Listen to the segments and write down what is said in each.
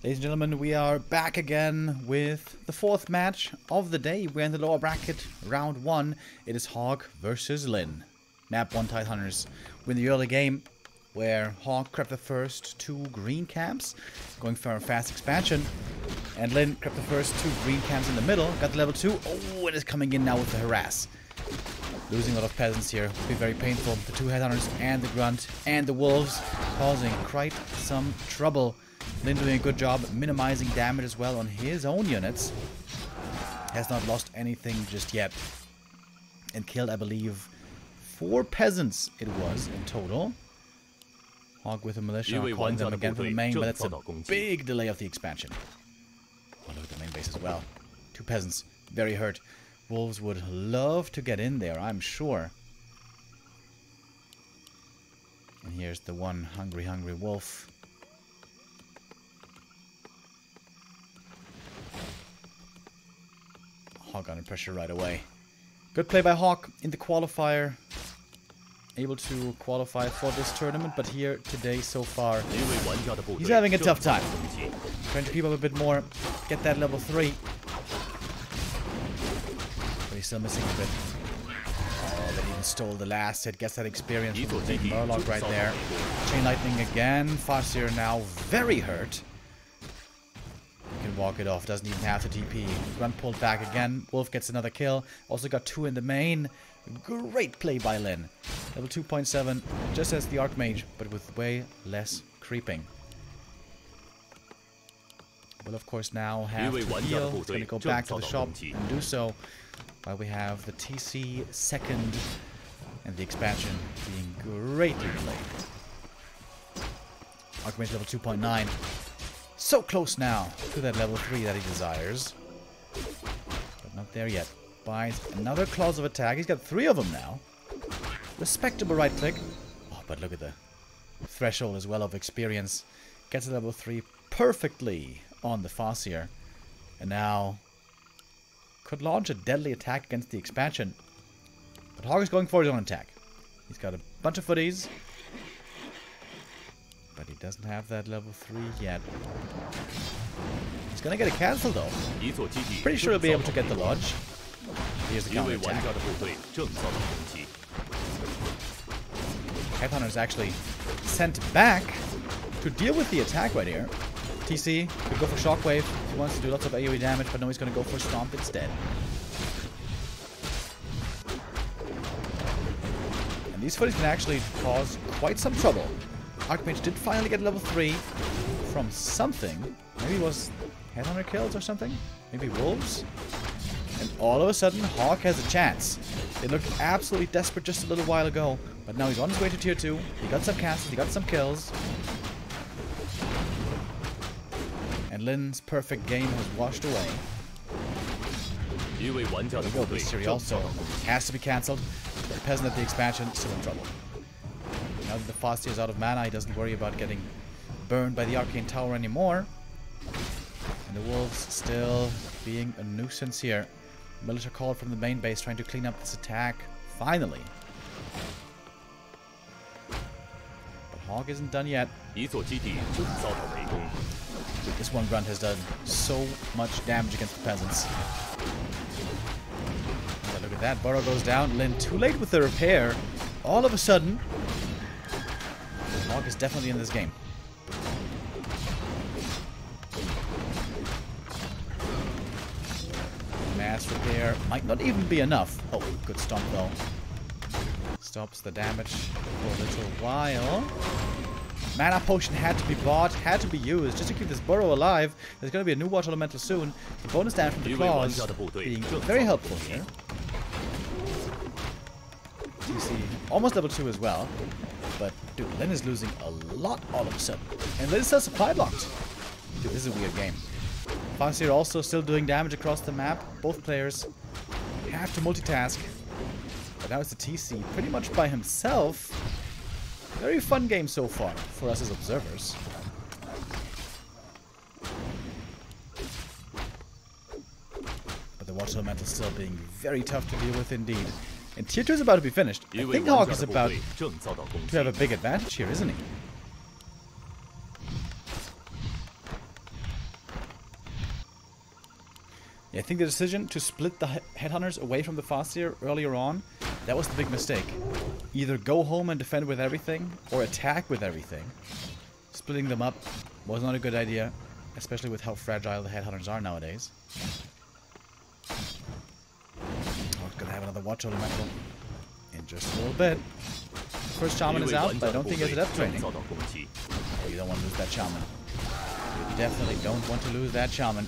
Ladies and gentlemen, we are back again with the fourth match of the day. We're in the lower bracket, round 1. It is HawK versus Lin. Map 1 Tide Hunters. We're in the early game, where HawK crept the first 2 green camps, going for a fast expansion. And Lin crept the first 2 green camps in the middle, got the level 2. Oh, it is coming in now with the harass. Losing a lot of peasants here will be very painful. The 2 headhunters and the grunt and the wolves causing quite some trouble. Lin doing a good job minimizing damage as well on his own units. Has not lost anything just yet. And killed, I believe, 4 peasants it was in total. HawK with a militia, calling them again from the main, but that's a big delay of the expansion. Oh, look at the main base as well. 2 peasants, very hurt. Wolves would love to get in there, I'm sure. And here's the one hungry wolf. HawK under pressure right away. Good play by HawK in the qualifier. Able to qualify for this tournament, but here today so far, he's having a tough time. Trying to keep up a bit more, get that level 3. But he's still missing a bit. Oh, they even stole the last hit. Gets that experience from the big Murloc right there. Chain Lightning again. CORSAIR now very hurt. Can walk it off, doesn't even have to TP. Grunt pulled back again. Wolf gets another kill. Also got 2 in the main. Great play by Lin. Level 2.7, just as the Archmage, but with way less creeping. Will of course now have to heal. He's going to go back to the shop and do so, while we have the TC second and the expansion being greatly played. Archmage level 2.9. So close now to that level 3 that he desires. But not there yet. Buys another clause of attack. He's got 3 of them now. Respectable right click. Oh, but look at the threshold as well of experience. Gets to level 3 perfectly on the CORSAIR. And now could launch a deadly attack against the expansion. But HawK is going for his own attack. He's got a bunch of footies. But he doesn't have that level 3 yet. He's gonna get a cancel though. Pretty sure he'll be able to get the lodge. Here's the counter attack. Headhunter is actually sent back to deal with the attack right here. TC could go for Shockwave. He wants to do lots of AoE damage, but no, he's going to go for Stomp instead. And these footies can actually cause quite some trouble. Archmage did finally get level 3 from something. Maybe it was Headhunter kills or something? Maybe Wolves? And all of a sudden, HawK has a chance. They looked absolutely desperate just a little while ago, but now he's on his way to tier 2. He got some castles, he got some kills. And Lin's perfect game has washed away. There we go, this series also has to be cancelled. The peasant at the expansion still in trouble. Now that the Foster is out of mana, he doesn't worry about getting burned by the Arcane Tower anymore. And the Wolves still being a nuisance here. Militia called from the main base trying to clean up this attack. Finally. But HawK isn't done yet. This one grunt has done so much damage against the peasants. Yeah, look at that. Burrow goes down. Lin too late with the repair. All of a sudden, HawK is definitely in this game. Mass repair might not even be enough. Oh, good stomp though. Stops the damage for a little while. Mana potion had to be bought, had to be used just to keep this burrow alive. There's going to be a new water elemental soon. The bonus damage from the claws being very helpful here. TC almost level 2 as well. But dude, Lin is losing a lot all of a sudden. And Lin is still supply blocked. Dude, this is a weird game. CORSAIR also still doing damage across the map. Both players have to multitask. But now it's the TC pretty much by himself. Very fun game so far for us as observers. But the Water Elemental still being very tough to deal with indeed. And tier 2 is about to be finished. I think HawK is about to have a big advantage here, isn't he? Yeah, I think the decision to split the headhunters away from the Farseer earlier on, that was the big mistake. Either go home and defend with everything, or attack with everything. Splitting them up was not a good idea, especially with how fragile the headhunters are nowadays. We're gonna have another watch elemental in just a little bit. First shaman is out, but I don't think he has enough training. Oh, you don't want to lose that shaman. You definitely don't want to lose that shaman.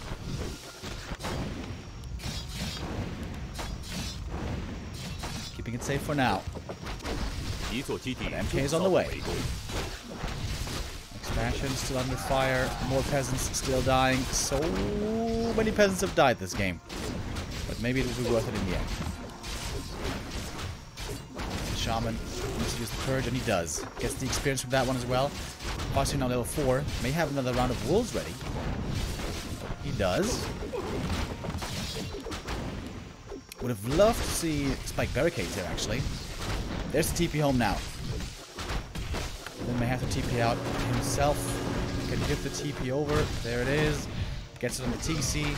Keeping it safe for now. But MK is on the way. Expansion still under fire. More peasants still dying. So many peasants have died this game. But maybe it will be worth it in the end. The shaman needs to use the purge, and he does. Gets the experience from that one as well. Farseer now level 4. May have another round of wolves ready. He does. Would have loved to see spike barricades here, actually. There's the TP home now. Then may have to TP out himself. Can get the TP over. There it is. Gets it on the TC.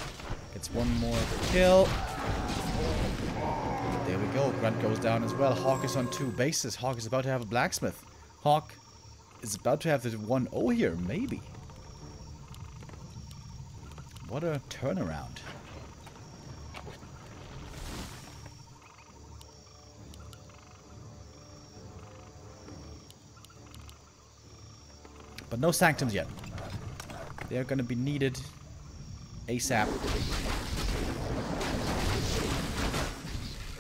Gets one more kill. There we go. Grunt goes down as well. HawK is on 2 bases. HawK is about to have a blacksmith. HawK is about to have the 1-0 here, maybe. What a turnaround. But no sanctums yet. They're going to be needed ASAP.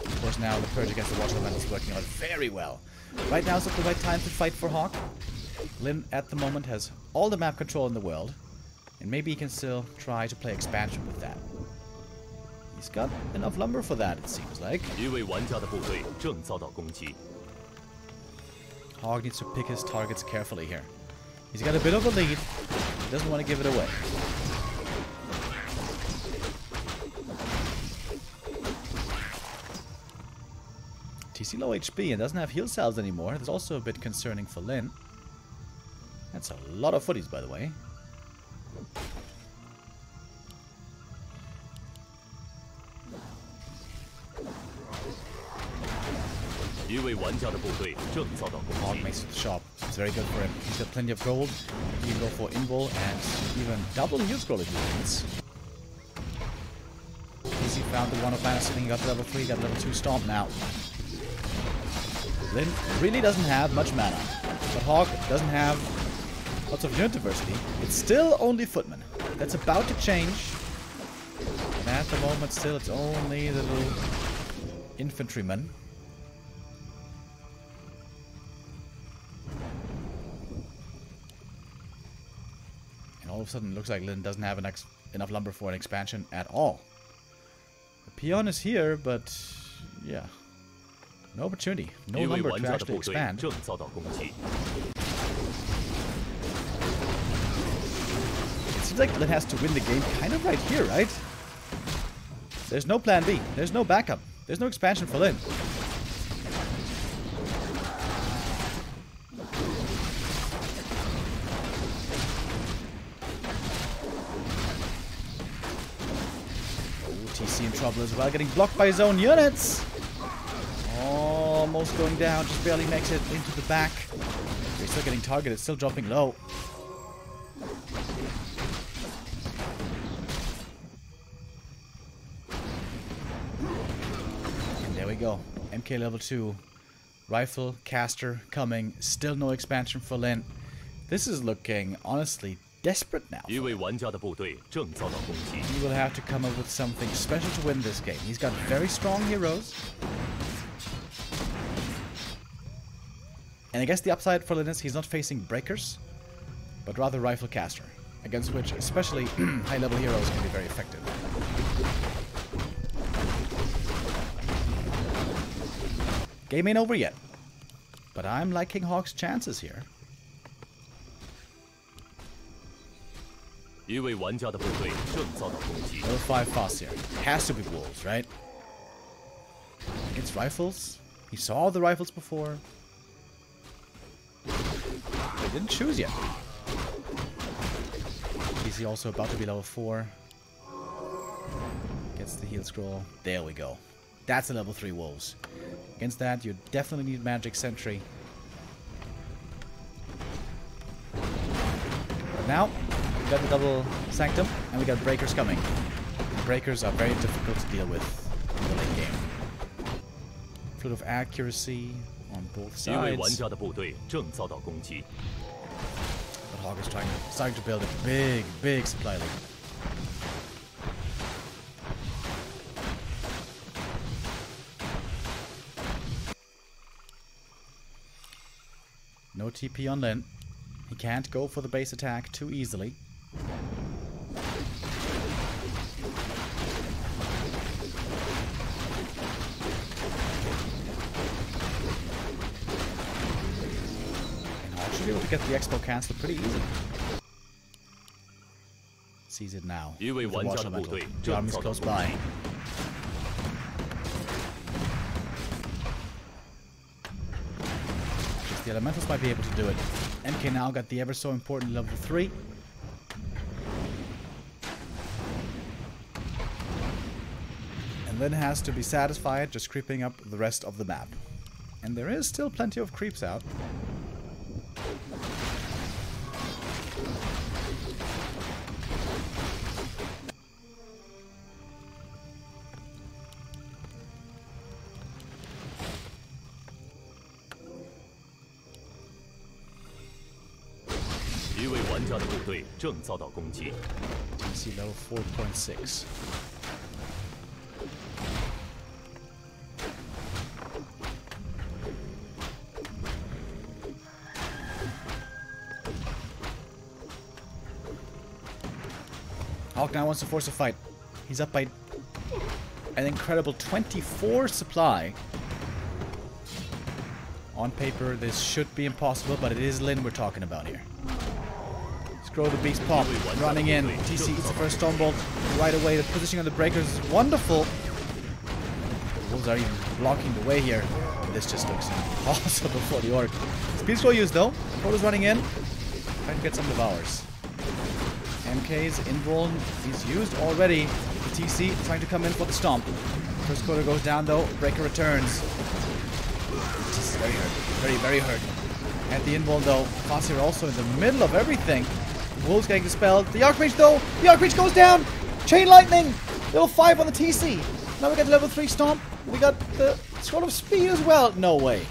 Of course, now the purge against the water elemental is working out very well. Right now is not the right time to fight for HawK. Lin, at the moment, has all the map control in the world. And maybe he can still try to play expansion with that. He's got enough lumber for that, it seems like. HawK needs to pick his targets carefully here. He's got a bit of a lead. He doesn't want to give it away. TC low HP and doesn't have heal cells anymore. That's also a bit concerning for Lin. That's a lot of footies, by the way. HawK makes it to the shop. It's very good for him. He's got plenty of gold. He can go for invul and even double heal scroll if he wants. Easy found the one of mana sitting, got level 3, got level 2 stomp now. Lin really doesn't have much mana, but HawK doesn't have lots of unit diversity. It's still only footmen. That's about to change. And at the moment still it's only the little infantrymen. All of a sudden, it looks like Lin doesn't have enough lumber for an expansion at all. The peon is here, but yeah, no opportunity, no lumber to actually expand. It seems like Lin has to win the game kind of right here, right? There's no plan B. There's no backup. There's no expansion for Lin. TC in trouble as well, getting blocked by his own units. Almost going down, just barely makes it into the back. He's still getting targeted, still dropping low. And there we go. MK level 2. Rifle, caster coming. Still no expansion for Lin. This is looking, honestly, desperate now. He will have to come up with something special to win this game. He's got very strong heroes. And I guess the upside for Lin is he's not facing breakers, but rather rifle caster, against which especially high-level heroes can be very effective. Game ain't over yet, but I'm liking HawK's chances here. Level 5 Farseer. Has to be wolves, right? It's rifles. He saw the rifles before. They didn't choose yet. Is he also about to be level 4? Gets the heal scroll. There we go. That's a level 3 wolves. Against that, you definitely need magic sentry. But now, we got the double sanctum, and we got breakers coming. Breakers are very difficult to deal with in the late game. Fluid of accuracy on both sides. But HawK is starting to build a big supply lead. No TP on Lin. He can't go for the base attack too easily. Be able to get the expo cancelled pretty easily. Sees it now. The army's close by. Just the elementals might be able to do it. MK now got the ever so important level 3. And then has to be satisfied just creeping up the rest of the map. And there is still plenty of creeps out. TC level 4.6. HawK now wants to force a fight. He's up by an incredible 24 supply. On paper, this should be impossible, but it is Lin we're talking about here. Scroll the beast pop, running in. TC eats the first Stormbolt right away. The positioning of the breakers is wonderful. The wolves are even blocking the way here. This just looks impossible for the orc. Speed scroll used though. Proto's running in. Trying to get some devours. MK's invuln is used already. The TC trying to come in for the stomp. First quarter goes down though. Breaker returns. Just very hurt. Very hurt. And the invuln though. CORSAIR also in the middle of everything. Wolves getting dispelled. The Archmage though. The Archmage goes down. Chain lightning. Level 5 on the TC. Now we got the level 3 stomp. We got the Scroll of Speed as well. No way.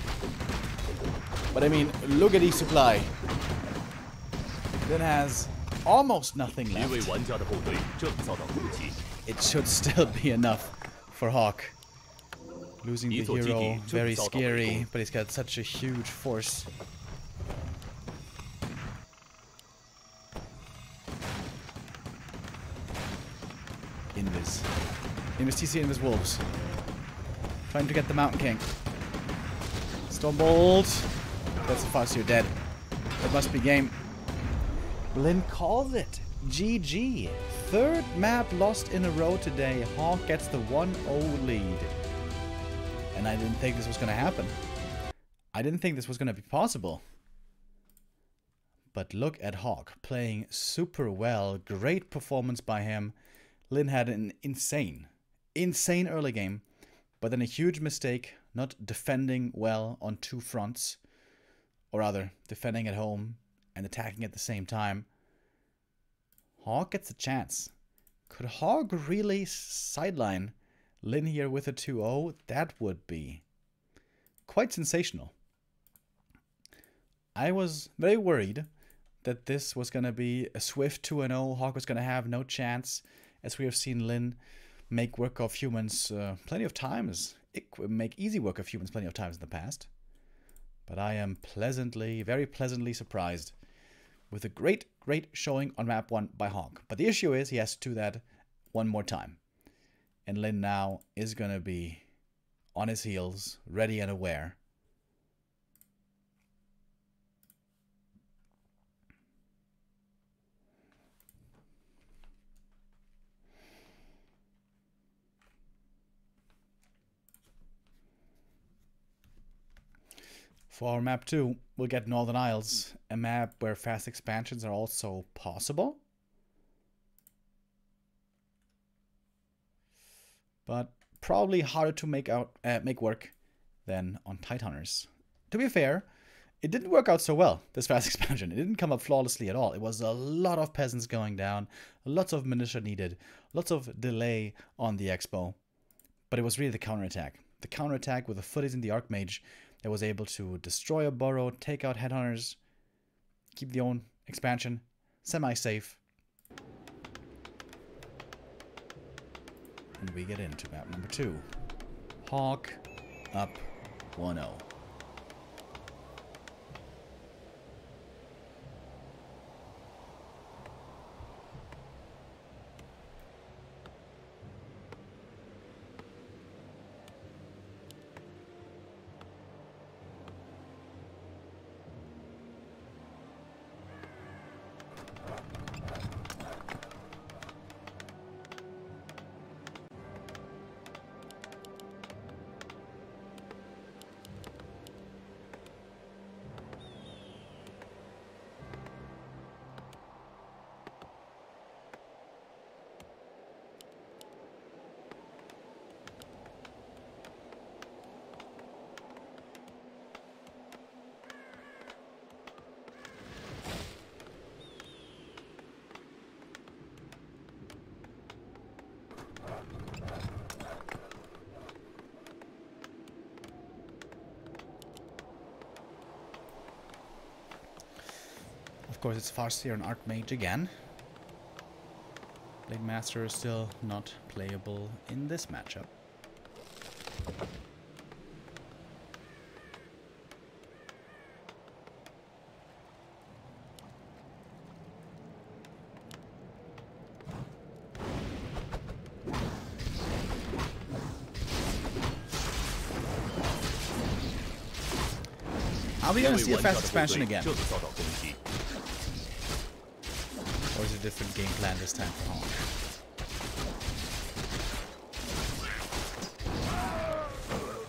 But I mean, look at his supply. Then has almost nothing left. It should still be enough for HawK. Losing the hero, very scary, but he's got such a huge force. Invis TC, Invis Wolves. Trying to get the Mountain King. Stormbolt. That's a fast, you're dead. That must be game. Lin calls it. GG. Third map lost in a row today. HawK gets the 1-0 lead. And I didn't think this was going to happen. I didn't think this was going to be possible. But look at HawK playing super well. Great performance by him. Lin had an insane early game. But then a huge mistake, not defending well on two fronts. Or rather, defending at home and attacking at the same time. HawK gets a chance. Could HawK really sideline Lin here with a 2-0? That would be quite sensational. I was very worried that this was going to be a swift 2-0. HawK was going to have no chance, as we have seen Lin make work of humans plenty of times. Make easy work of humans plenty of times in the past. But I am very pleasantly surprised with a great showing on map 1 by HawK. But the issue is he has to do that one more time. And Lin now is going to be on his heels, ready and aware. For our map 2, we'll get Northern Isles, a map where fast expansions are also possible. but probably harder to make work than on Tidehunters. To be fair, it didn't work out so well, this fast expansion. It didn't come up flawlessly at all. It was a lot of peasants going down, lots of militia needed, lots of delay on the expo. But it was really the counterattack. The counterattack with the footies in the Archmage that was able to destroy a burrow, take out headhunters, keep the own expansion semi-safe. And we get into map number 2. HawK up 1-0. Of course, it's Farseer and Archmage again. Blade Master is still not playable in this matchup. Are we going to see a fast expansion again? Or is it a different game plan this time for HawK?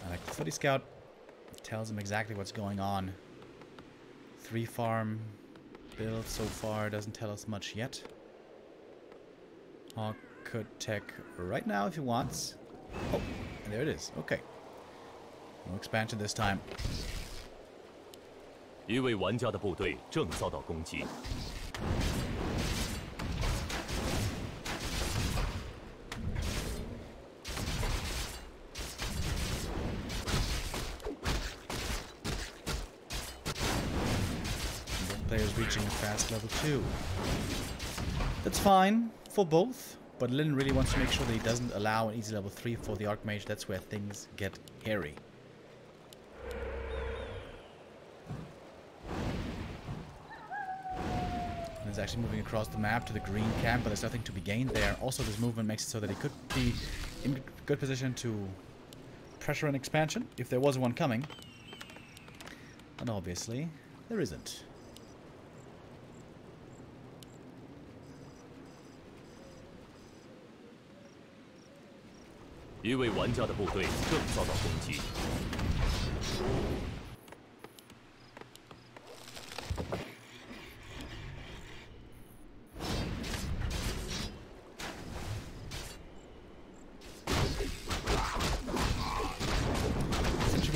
I like the footy scout. It tells him exactly what's going on. 3 farm build so far doesn't tell us much yet. HawK could tech right now if he wants. Oh, and there it is. Okay. No expansion this time. 一位玩家的部队正遭到攻击。 Players reaching a fast level 2. That's fine for both, but Lin really wants to make sure that he doesn't allow an easy level 3 for the Archmage. That's where things get hairy. And he's actually moving across the map to the green camp, but there's nothing to be gained there. Also, this movement makes it so that he could be in good position to pressure an expansion if there was one coming. And obviously, there isn't.一位玩家的部队正遭到攻击。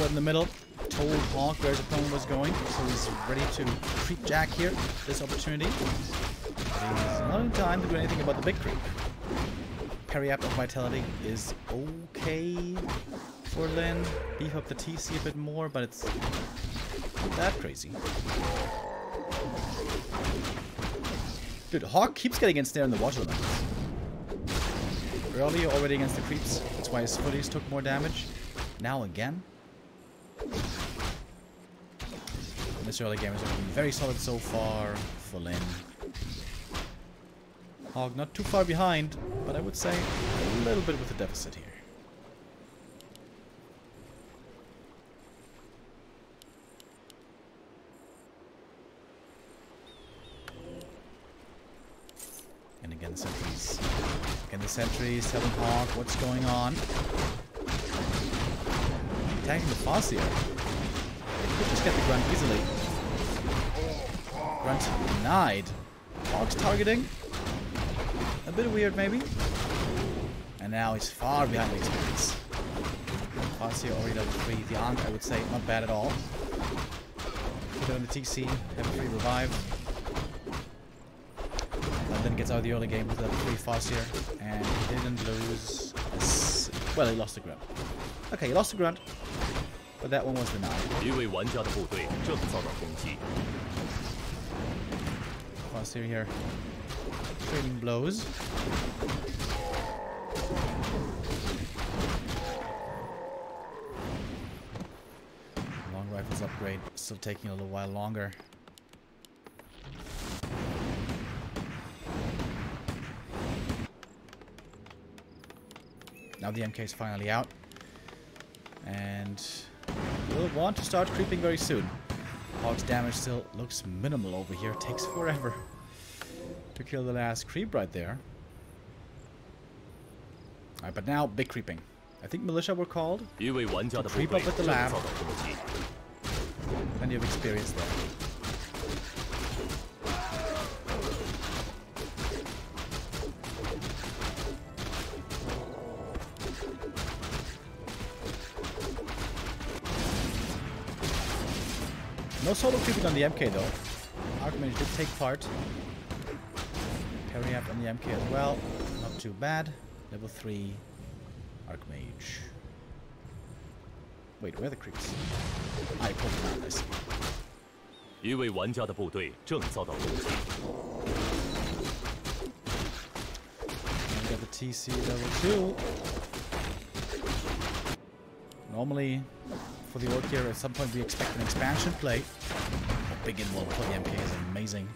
In the middle, told HawK where his opponent was going, so he's ready to creep jack here. This opportunity, but he's not in time to do anything about the big creep. Parry up of Vitality is okay for Lin. Beef up the TC a bit more, but it's not that crazy. Dude, HawK keeps getting against there in the water limits. Earlier already against the creeps, that's why his footies took more damage. Now again. And this early game is looking very solid so far for Lin. HawK not too far behind, but I would say a little bit with a deficit here. And again, the sentries. Again, the sentries telling HawK what's going on. Attacking the Farseer. They could just get the grunt easily. Grunt denied. HawK's targeting. A bit weird, maybe. And now he's far behind the experience. Farseer already level 3. The Ankh, I would say, not bad at all. Put it on the TC, have a free revive. And then gets out of the early game with level 3 Farseer. And he didn't lose. Well, he lost the grunt. Okay, he lost the grunt. But that one was denied. 一位玩家的部队正遭到攻击。 Farseer here. Trading blows. Long rifles upgrade. Still taking a little while longer. Now the MK is finally out. And we'll want to start creeping very soon. HawK's damage still looks minimal over here. It takes forever to kill the last creep right there. Alright, but now big creeping. I think militia were called to creep up at the lab. Plenty of experience there. No solo creeping on the MK though. Archmage did take part. Parry up on the MK as well. Not too bad. Level 3 Archmage. Wait, where are the creeps? I pulled them out, I see. 一位玩家的部队正遭到攻击。 And we got the TC level 2. Normally, for the Orc here, at some point we expect an expansion play. A big in-wall for the MK is amazing.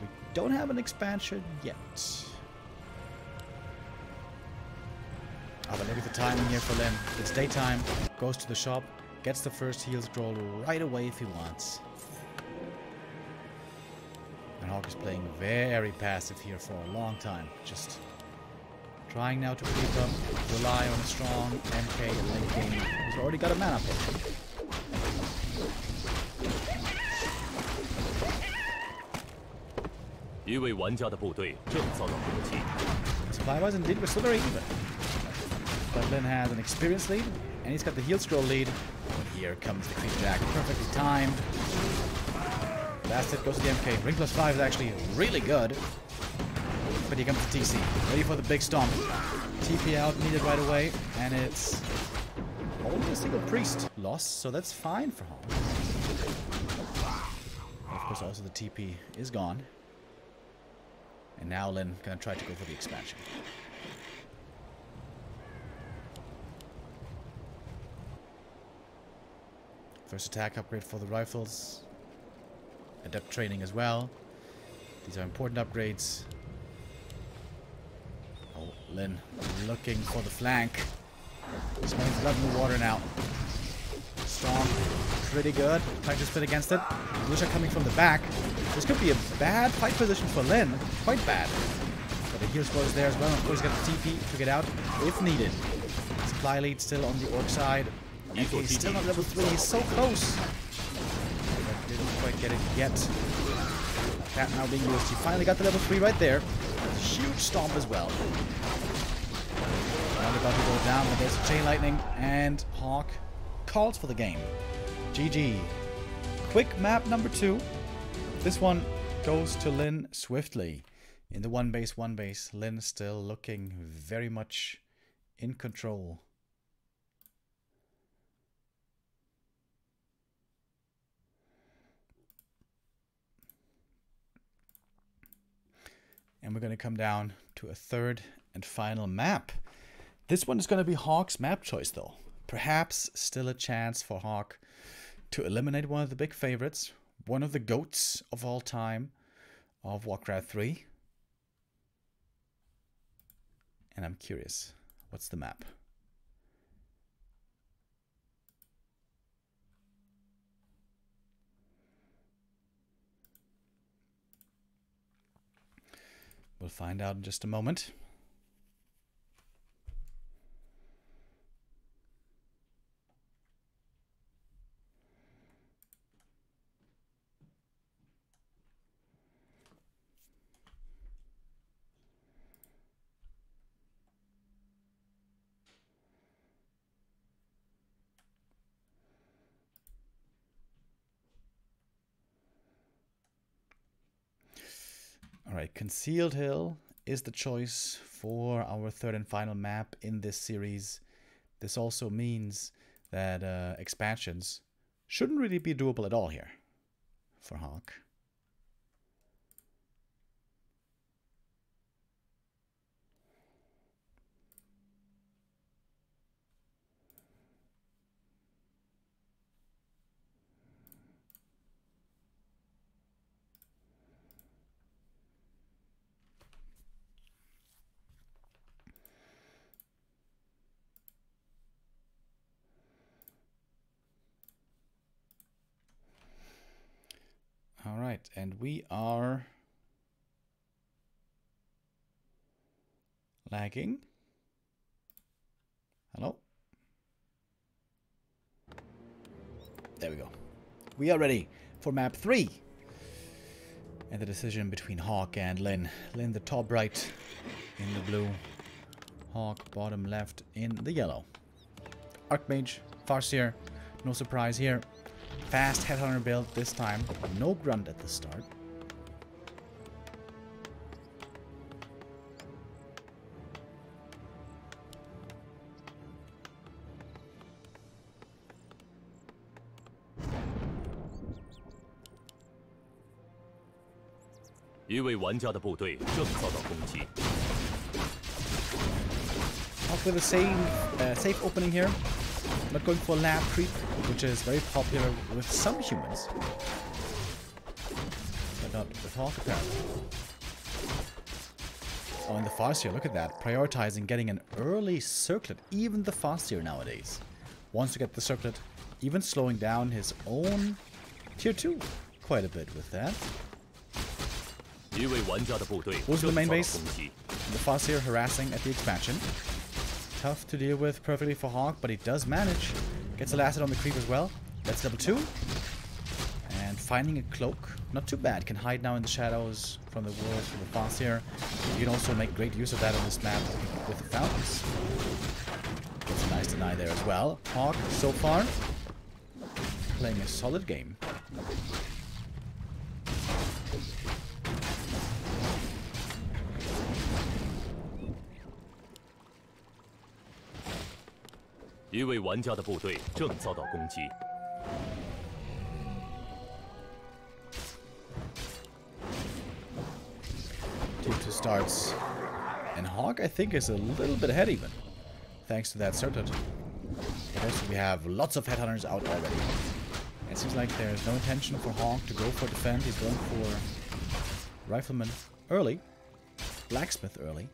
We don't have an expansion yet. Ah, but look at the timing here for Lin. It's daytime, goes to the shop, gets the first heal scroll right away if he wants. And HawK is playing very passive here for a long time. Just trying now to creep up, rely on a strong MK in late game. He's already got a mana pick. Supply-wise, indeed, we're still very even. But Lin has an experience lead, and he's got the heal scroll lead. But here comes the creep jack, perfectly timed. Last hit goes to the MK. Ring plus 5 is actually really good. But here comes the TC, ready for the big stomp. TP out, needed right away, and it's only a single priest loss, so that's fine for HawK. Of course, also the TP is gone. And now Lin gonna try to go for the expansion. First attack upgrade for the rifles. Adept training as well. These are important upgrades. Oh, Lin looking for the flank. Smelling blood in the water now. Strong. Pretty good. Trying to split against it. Lucia coming from the back. This could be a bad fight position for Lin. Quite bad. But the heal squad is there as well. Of course, he's got the TP to get out if needed. Supply lead still on the Orc side. MK is still not level 3. He's so close. But didn't quite get it yet. Cat now being used. He finally got the level 3 right there. Huge stomp as well. Round about to go down, but there's a chain lightning, and HawK calls for the game. GG. Quick map number 2. This one goes to Lin swiftly. In the one base, Lin still looking very much in control. And we're going to come down to a third and final map. This one is going to be HawK's map choice, though. Perhaps still a chance for HawK to eliminate one of the big favorites, one of the GOATs of all time of Warcraft 3. And I'm curious, what's the map? We'll find out in just a moment. Alright, Concealed Hill is the choice for our third and final map in this series. This also means that expansions shouldn't really be doable at all here for HawK. Alright, and we are lagging. Hello? There we go. We are ready for map 3. And the decision between HawK and Lin. Lin the top right in the blue. HawK bottom left in the yellow. Archmage, Farseer, no surprise here. Fast Headhunter build this time. No grunt at the start. HawK with a safe opening here. Not going for lab creep, which is very popular with some humans. But not with HawK apparently. Oh, and the Farseer, look at that. Prioritizing getting an early circlet. Even the Farseer nowadays wants to get the circlet. Even slowing down his own tier 2 quite a bit with that. Goes to the main base. The Farseer harassing at the expansion. Tough to deal with perfectly for HawK, but he does manage. Gets a last hit on the creep as well. That's level 2. And finding a cloak. Not too bad. Can hide now in the shadows from the walls from the Farseer. You can also make great use of that on this map with the fountains. Gets a nice deny there as well. HawK, so far, playing a solid game. Team 2 starts, and HawK I think is a little bit ahead even, thanks to that circlet. But also we have lots of headhunters out already. It seems like there's no intention for HawK to go for defend. He's going for rifleman early, blacksmith early.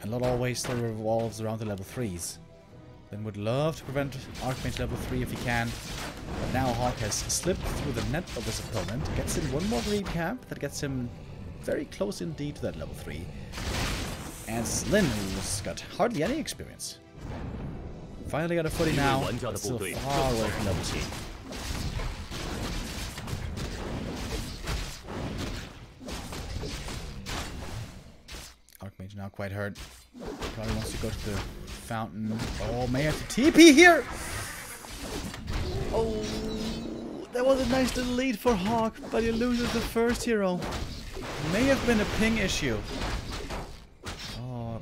And not always still revolves around the level 3s. Then would love to prevent Archmage level 3 if he can. But now HawK has slipped through the net of his opponent. Gets him one more green camp. That gets him very close indeed to that level 3. And Lin, who's got hardly any experience. Finally got a footing now, but still far away from level 2. Archmage now quite hurt. Probably wants to go to the fountain. Oh, may have to TP here! Oh, that was a nice little lead for HawK, but he loses the first hero. May have been a ping issue.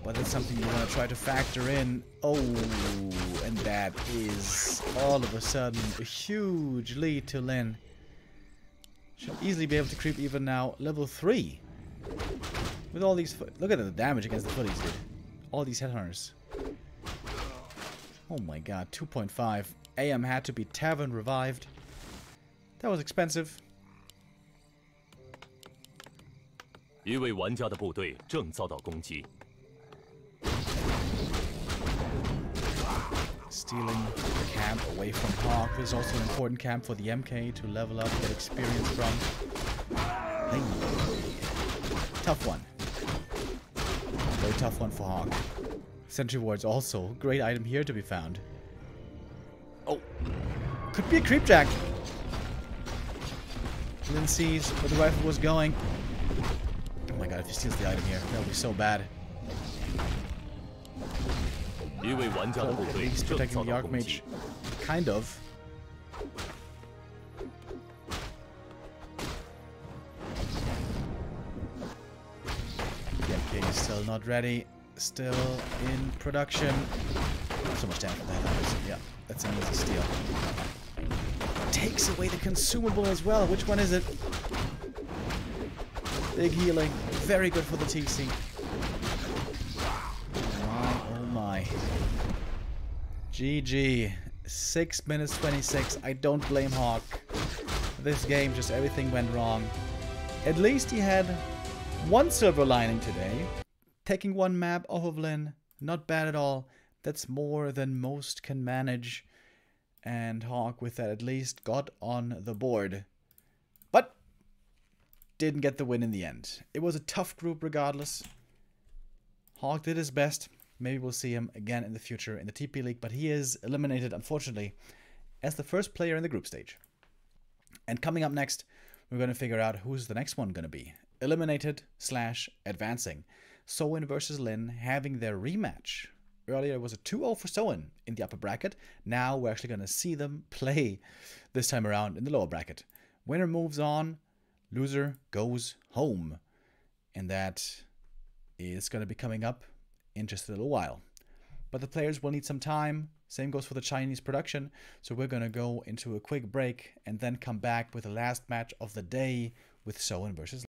But that's something you want to try to factor in. Oh, and that is all of a sudden a huge lead to Lin. Should easily be able to creep even now level 3. With all these... Look at the damage against the footies, dude. All these headhunters. Oh my god, 2.5. AM had to be tavern revived. That was expensive. Stealing the camp away from HawK. This is also an important camp for the MK to level up, get experience from. Hey. Tough one. Very tough one for HawK. Sentry wards also. Great item here to be found. Oh. Could be a creep jack. Lin sees where the rifle was going. Oh my god, if he steals the item here, that would be so bad. 一位玩家的部 At 队 least 正 protecting 遭 the 到攻击 Archmage. Kind of. The MK is still not ready. Still in production. So much damage for that. Yeah, that's an easy steal. Takes away the consumable as well. Which one is it? Big healing. Very good for the TC. Oh my. GG. 6 minutes 26. I don't blame HawK. This game, just everything went wrong. At least he had one silver lining today. Taking one map off of Lin. Not bad at all. That's more than most can manage. And HawK with that at least got on the board. But didn't get the win in the end. It was a tough group regardless. HawK did his best. Maybe we'll see him again in the future in the TP League, but he is eliminated, unfortunately, as the first player in the group stage. And coming up next, we're going to figure out who's the next one going to be. Eliminated / advancing. Soin versus Lin having their rematch. Earlier it was a 2-0 for Soin in the upper bracket. Now we're actually going to see them play this time around in the lower bracket. Winner moves on, loser goes home. And that is going to be coming up in just a little while. But the players will need some time. Same goes for the Chinese production. So we're going to go into a quick break and then come back with the last match of the day with Soin versus